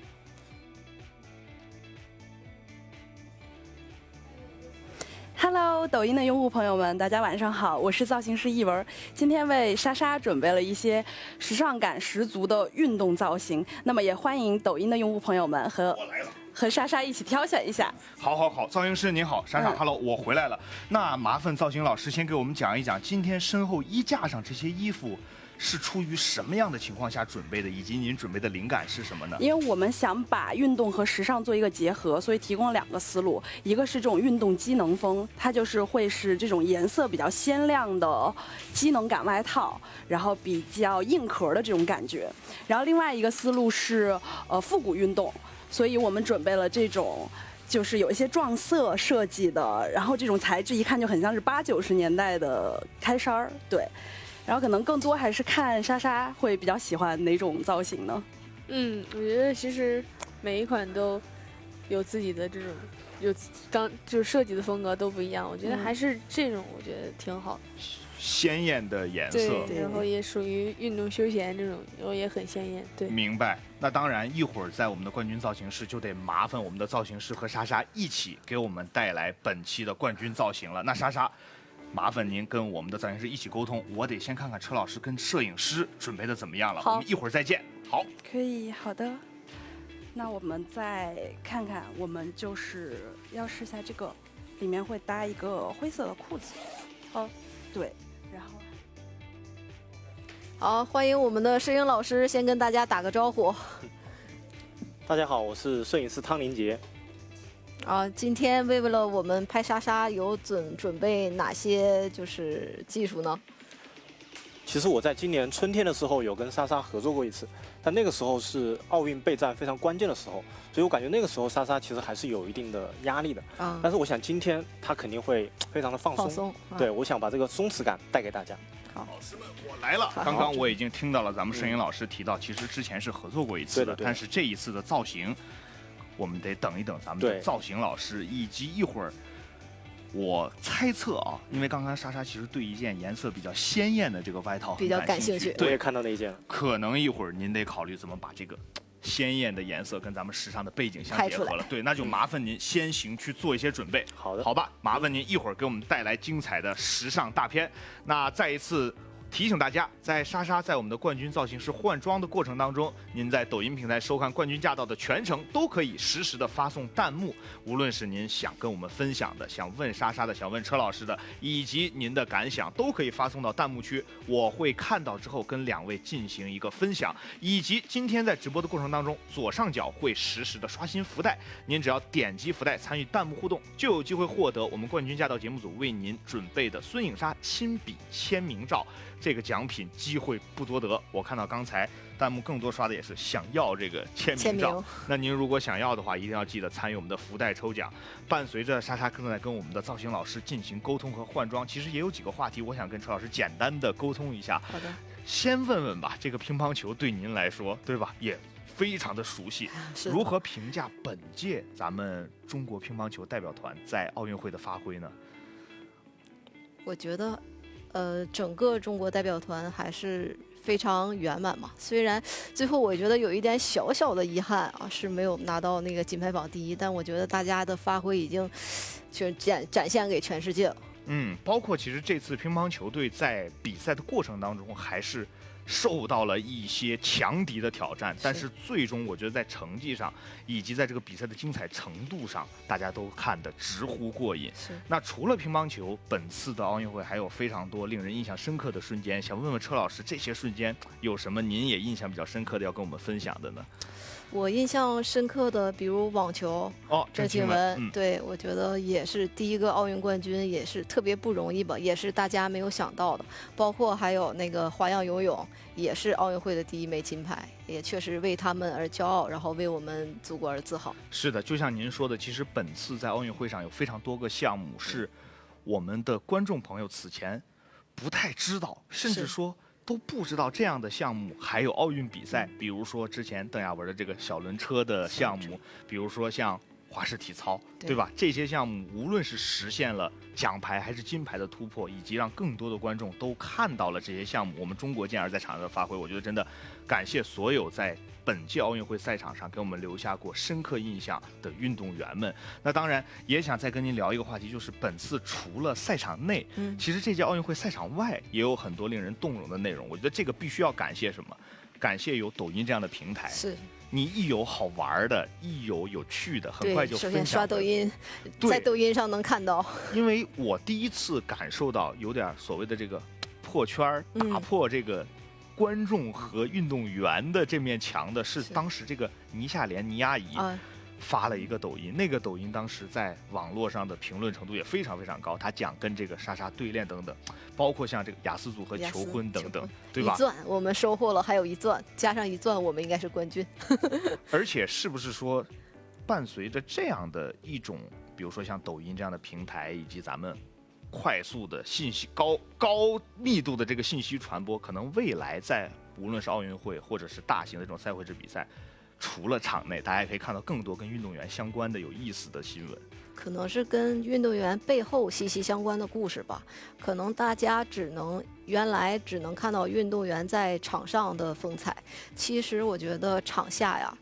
Hello， 抖音的用户朋友们，大家晚上好，我是造型师一文，今天为莎莎准备了一些时尚感十足的运动造型，那么也欢迎抖音的用户朋友们和莎莎一起挑选一下。好，造型师您好，莎莎，Hello，我回来了。那麻烦造型老师先给我们讲一讲，今天身后衣架上这些衣服是出于什么样的情况下准备的，以及您准备的灵感是什么呢？因为我们想把运动和时尚做一个结合，所以提供了2个思路，一个是这种运动机能风，它就是会是这种颜色比较鲜亮的机能感外套，然后比较硬壳的这种感觉。然后另外一个思路是复古运动，所以我们准备了这种就是有一些撞色设计的，然后这种材质一看就很像是80、90年代的开衫儿，对。然后可能更多还是看莎莎会比较喜欢哪种造型呢？我觉得其实每一款都有自己的这种就是设计的风格都不一样，我觉得还是这种我觉得挺好的。鲜艳的颜色，对，然后也属于运动休闲这种，然后也很鲜艳，对。明白。那当然，一会儿在我们的冠军造型室就得麻烦我们的造型师和莎莎一起给我们带来本期的冠军造型了。那莎莎，麻烦您跟我们的造型师一起沟通，我得先看看车老师跟摄影师准备的怎么样了。我们一会儿再见。好，可以，好的。那我们再看看，我们就是要试一下这个，里面会搭一个灰色的裤子。对，然后好，欢迎我们的摄影老师先跟大家打个招呼。大家好，我是摄影师汤林杰。今天为了我们拍莎莎有准备哪些就是技术呢？其实我在今年春天的时候有跟莎莎合作过一次，但那个时候是奥运备战非常关键的时候，所以我感觉那个时候莎莎其实还是有一定的压力的。但是我想今天她肯定会非常的放松。对，我想把这个松弛感带给大家。好，老师们，我来了。刚刚我已经听到了咱们摄影老师提到，其实之前是合作过一次的，但是这一次的造型，我们得等一等咱们的造型老师，以及一会儿。我猜测啊，因为刚刚莎莎其实对一件颜色比较鲜艳的这个外套比较感兴趣，我也看到那一件。可能一会儿您得考虑怎么把这个鲜艳的颜色跟咱们时尚的背景相结合了。对，那就麻烦您先行去做一些准备。好的，好吧，麻烦您一会儿给我们带来精彩的时尚大片。那再一次提醒大家，在莎莎在我们的冠军造型师换装的过程当中，您在抖音平台收看冠军驾到的全程都可以实时的发送弹幕，无论是您想跟我们分享的、想问莎莎的、想问车老师的，以及您的感想，都可以发送到弹幕区，我会看到之后跟2位进行一个分享。以及今天在直播的过程当中，左上角会实时的刷新福袋，您只要点击福袋参与弹幕互动，就有机会获得我们冠军驾到节目组为您准备的孙颖莎亲笔签名照。这个奖品机会不多得，我看到刚才弹幕更多刷的也是想要这个签名照。那您如果想要的话，一定要记得参与我们的福袋抽奖。伴随着莎莎正在跟我们的造型老师进行沟通和换装，其实也有几个话题，我想跟车老师简单的沟通一下。好的，先问问吧，这个乒乓球对您来说，对吧，也非常的熟悉，如何评价本届咱们中国乒乓球代表团在奥运会的发挥呢？我觉得。整个中国代表团还是非常圆满嘛。虽然最后我觉得有一点小小的遗憾啊，是没有拿到那个金牌榜第1，但我觉得大家的发挥已经展现给全世界了。包括其实这次乒乓球队在比赛的过程当中还是受到了一些强敌的挑战，但是最终我觉得在成绩上以及在这个比赛的精彩程度上，大家都看得直呼过瘾。那除了乒乓球，本次的奥运会还有非常多令人印象深刻的瞬间，想问问车老师，这些瞬间有什么您也印象比较深刻的要跟我们分享的呢？我印象深刻的，比如网球，郑钦文，对，我觉得也是第1个奥运冠军，也是特别不容易吧，也是大家没有想到的。包括还有那个花样游泳，也是奥运会的第1枚金牌，也确实为他们而骄傲，然后为我们祖国而自豪。是的，就像您说的，其实本次在奥运会上有非常多个项目是我们的观众朋友此前不太知道，甚至说都不知道这样的项目还有奥运比赛。比如说之前邓亚文的这个小轮车的项目，比如说像花式体操，对吧？这些项目无论是实现了奖牌还是金牌的突破，以及让更多的观众都看到了这些项目我们中国健儿在场上的发挥，我觉得真的感谢所有在本届奥运会赛场上给我们留下过深刻印象的运动员们。那当然也想再跟您聊一个话题，就是本次除了赛场内，其实这届奥运会赛场外也有很多令人动容的内容。我觉得这个必须要感谢什么？感谢有抖音这样的平台。是。你一有好玩的，一有有趣的，很快就分享。首先刷抖音，在抖音上能看到。因为我第一次感受到有点所谓的这个破圈打破这个观众和运动员的这面墙的，是当时这个倪夏莲倪阿姨发了一个抖音，那个抖音当时在网络上的评论程度也非常非常高。他讲跟这个莎莎对练等等，包括像这个雅思组合求婚等等，对吧？一钻我们收获了，还有一钻，加上一钻，我们应该是冠军。而且是不是说，伴随着这样的一种，比如说像抖音这样的平台，以及咱们快速的信息高密度的这个信息传播，可能未来在无论是奥运会或者是大型的这种赛会制比赛，除了场内，大家也可以看到更多跟运动员相关的有意思的新闻。可能是跟运动员背后息息相关的故事吧。可能大家原来只能看到运动员在场上的风采，其实我觉得场下呀，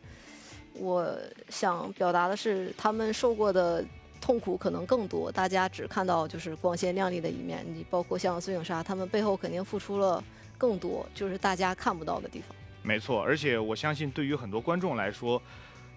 我想表达的是他们受过的痛苦可能更多，大家只看到就是光鲜亮丽的一面。你包括像孙颖莎，他们背后肯定付出了更多，就是大家看不到的地方。没错，而且我相信对于很多观众来说，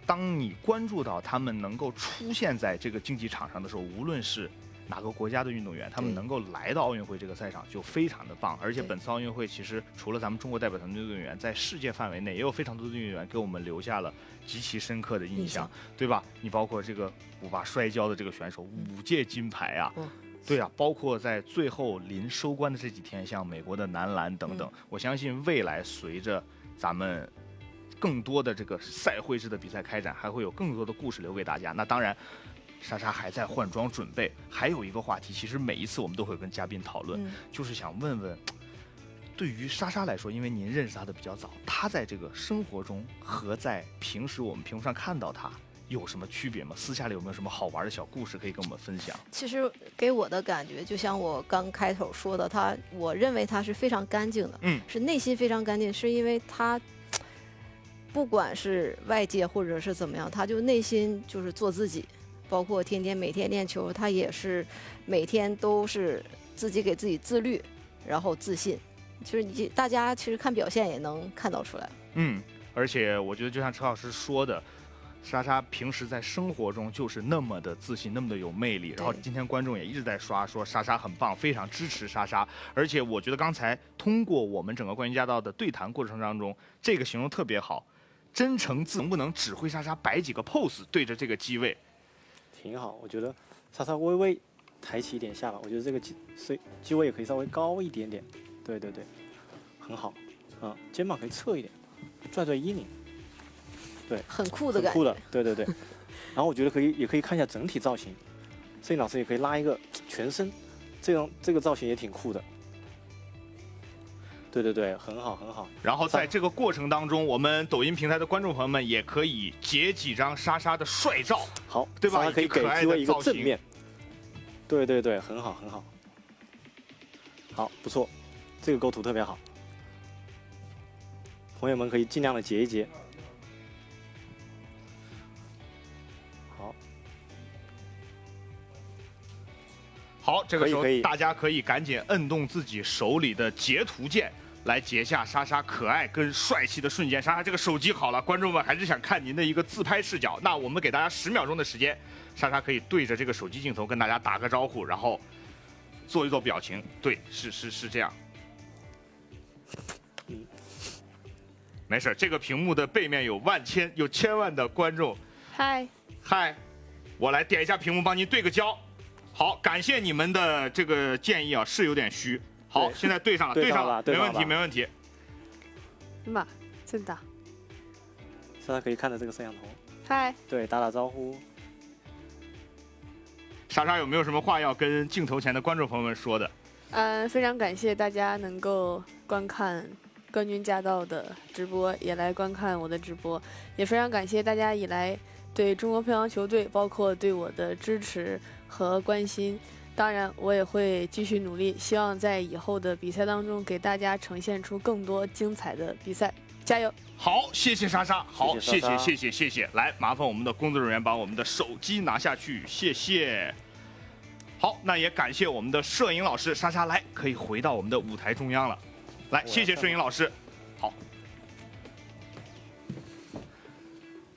当你关注到他们能够出现在这个竞技场上的时候，无论是哪个国家的运动员，他们能够来到奥运会这个赛场就非常的棒。而且本次奥运会其实除了咱们中国代表团队运动员，在世界范围内也有非常多的运动员给我们留下了极其深刻的印象，对吧？你包括这个5把摔跤的这个选手，5届金牌啊，对啊，包括在最后临收官的这几天，像美国的男篮等等，我相信未来随着咱们更多的这个赛会制的比赛开展，还会有更多的故事留给大家。那当然，莎莎还在换装准备。还有一个话题，其实每一次我们都会跟嘉宾讨论，就是想问问，对于莎莎来说，因为您认识她的比较早，她在这个生活中和在平时我们屏幕上看到她有什么区别吗？私下里有没有什么好玩的小故事可以跟我们分享？其实给我的感觉，就像我刚开头说的，我认为他是非常干净的，是内心非常干净，是因为他不管是外界或者是怎么样，他就内心就是做自己，包括每天练球，他也是每天都是自己给自己自律，然后自信，就是大家其实看表现也能看到出来。而且我觉得就像车老师说的。莎莎平时在生活中就是那么的自信，那么的有魅力。然后今天观众也一直在刷，说莎莎很棒，非常支持莎莎。而且我觉得刚才通过我们整个冠军驾到的对谈过程当中，这个形容特别好，真诚能不能指挥莎莎摆几个 pose 对着这个机位？挺好，我觉得莎莎微微抬起一点下巴，我觉得这个机位也可以稍微高一点点。对，很好。肩膀可以侧一点，拽衣领。对，很酷的感觉。酷的，对。然后我觉得也可以看一下整体造型，摄影老师也可以拉一个全身，这个造型也挺酷的。对，很好。然后在这个过程当中，我们抖音平台的观众朋友们也可以截几张莎莎的帅照，好，对吧？可以给机会一个正面。对，很好。好，不错，这个构图特别好。朋友们可以尽量的截一截。好，这个时候大家可以赶紧摁动自己手里的截图键，来截下莎莎可爱跟帅气的瞬间。莎莎这个手机好了，观众们还是想看您的一个自拍视角。那我们给大家10秒钟的时间，莎莎可以对着这个手机镜头跟大家打个招呼，然后做一做表情。对，是这样。没事，这个屏幕的背面有千万的观众。嗨，我来点一下屏幕，帮您对个焦。好，感谢你们的这个建议啊，是有点虚。好，现在对上了，没问题。妈，真的。莎莎可以看着这个摄像头。嗨。对，打招呼。莎莎有没有什么话要跟镜头前的观众朋友们说的？非常感谢大家能够观看冠军驾到的直播，也来观看我的直播，也非常感谢大家以来对中国乒乓球队，包括对我的支持和关心。当然，我也会继续努力，希望在以后的比赛当中给大家呈现出更多精彩的比赛。加油！好，谢谢莎莎。好，谢谢。来，麻烦我们的工作人员把我们的手机拿下去，谢谢。好，那也感谢我们的摄影老师莎莎，来可以回到我们的舞台中央了。来，谢谢摄影老师。好。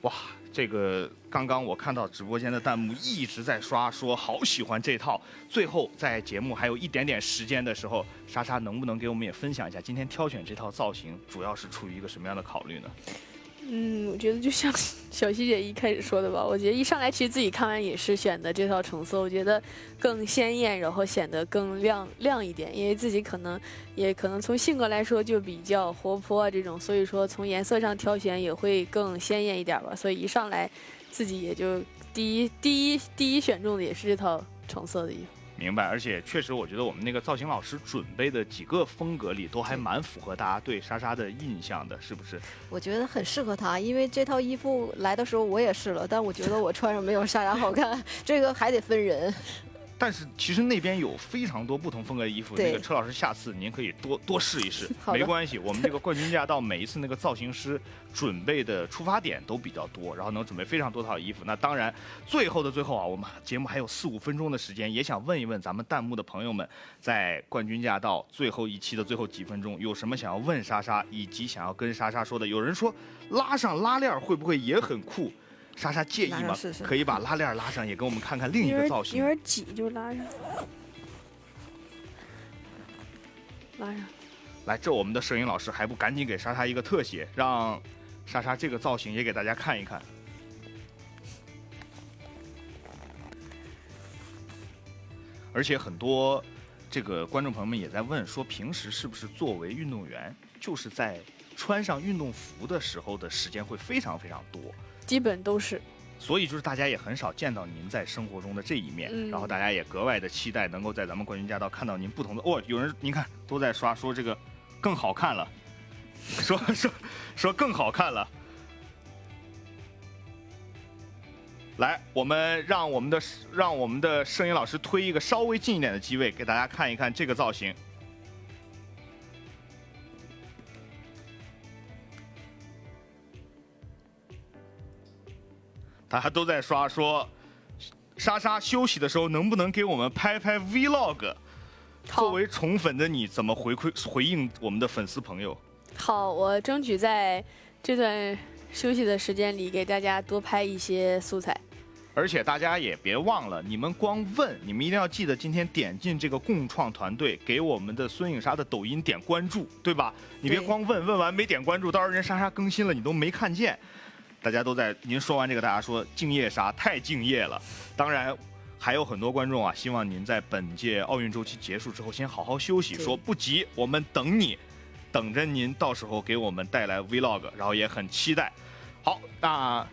哇。这个刚刚我看到直播间的弹幕一直在刷，说好喜欢这套。最后在节目还有一点点时间的时候，莎莎能不能给我们也分享一下今天挑选这套造型主要是出于一个什么样的考虑呢？我觉得就像小希姐一开始说的吧，我觉得一上来其实自己看完也是选的这套橙色，我觉得更鲜艳，然后显得更亮一点，因为自己可能从性格来说就比较活泼啊这种，所以说从颜色上挑选也会更鲜艳一点吧，所以一上来自己也就第一选中的也是这套橙色的衣服。明白，而且确实，我觉得我们那个造型老师准备的几个风格里，都还蛮符合大家对莎莎的印象的，是不是？我觉得很适合她，因为这套衣服来的时候我也试了，但我觉得我穿上没有莎莎好看，这个还得分人。但是其实那边有非常多不同风格的衣服，那个车老师下次您可以多试一试，没关系。我们这个冠军驾到每一次那个造型师准备的出发点都比较多，然后能准备非常多套衣服。那当然，最后啊，我们节目还有4-5分钟的时间，也想问一问咱们弹幕的朋友们，在冠军驾到最后一期的最后几分钟，有什么想要问莎莎，以及想要跟莎莎说的？有人说拉上拉链会不会也很酷？莎莎介意吗？可以把拉链拉上，也给我们看看另一个造型。有点挤就拉上，来，这我们的摄影老师还不赶紧给莎莎一个特写，让莎莎这个造型也给大家看一看。而且很多这个观众朋友们也在问说，平时是不是作为运动员，就是在穿上运动服的时候的时间会非常非常多？基本都是。所以就是大家也很少见到您在生活中的这一面，然后大家也格外的期待能够在咱们冠军驾到看到您不同的有人您看都在刷说这个更好看了，说更好看了。来，我们让我们的摄影老师推一个稍微近一点的机位，给大家看一看这个造型。大家都在刷说，莎莎休息的时候能不能给我们拍拍 Vlog？ 作为宠粉的你，怎么回应我们的粉丝朋友？好，我争取在这段休息的时间里给大家多拍一些素材。而且大家也别忘了，你们光问，你们一定要记得今天点进这个共创团队，给我们的孙颖莎的抖音点关注，对吧？你别光问完没点关注，到时候人莎莎更新了你都没看见。大家都在，您说完这个，大家说敬业莎太敬业了。当然，还有很多观众啊，希望您在本届奥运周期结束之后先好好休息，说不急，我们等你，等着您到时候给我们带来 Vlog， 然后也很期待。好，那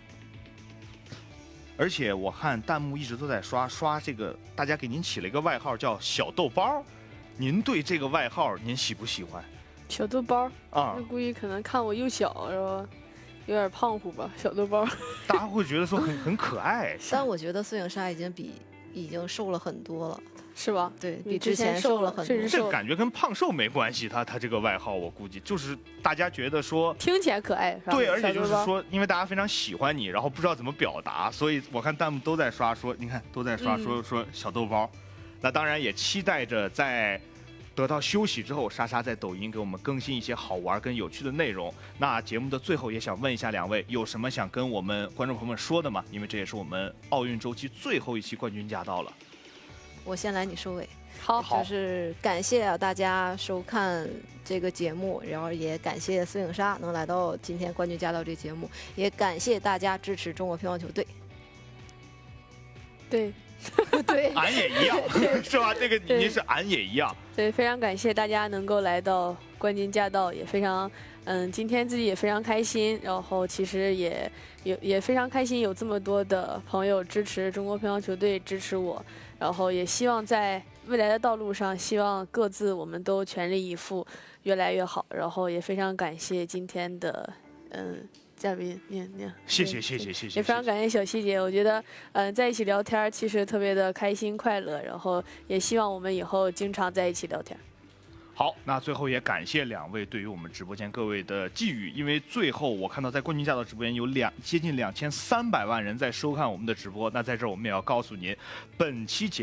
而且我看弹幕一直都在刷这个，大家给您起了一个外号叫小豆包，您对这个外号您喜不喜欢？小豆包啊，估计可能看我又小是吧？有点胖乎吧，小豆包。大家会觉得说很可爱，但我觉得孙颖莎已经瘦了很多了，是吧？对比之前瘦了很多。这感觉跟胖瘦没关系，他这个外号我估计就是大家觉得说听起来可爱，是吧？对，而且就是说，因为大家非常喜欢你，然后不知道怎么表达，所以我看弹幕都在刷说，你看都在刷说小豆包。那当然也期待着在得到休息之后，莎莎在抖音给我们更新一些好玩跟有趣的内容。那节目的最后也想问一下两位，有什么想跟我们观众朋友们说的吗？因为这也是我们奥运周期最后一期冠军驾到了。我先来，你收尾。好，就是感谢大家收看这个节目，然后也感谢孙颖莎能来到今天冠军驾到这节目，也感谢大家支持中国乒乓球队。对。对，俺也一样，是吧？这个您是俺也一样。对，非常感谢大家能够来到冠军驾到，也非常今天自己也非常开心，然后其实也非常开心有这么多的朋友支持中国乒乓球队，支持我，然后也希望在未来的道路上，希望各自我们都全力以赴，越来越好。然后也非常感谢今天的嘉宾，您谢谢，也非常感谢小希姐，我觉得在一起聊天其实特别的开心快乐，然后也希望我们以后经常在一起聊天。好，那最后也感谢两位对于我们直播间各位的寄语，因为最后我看到在冠军驾到直播间有接近2300万人在收看我们的直播，那在这儿我们也要告诉您，本期节目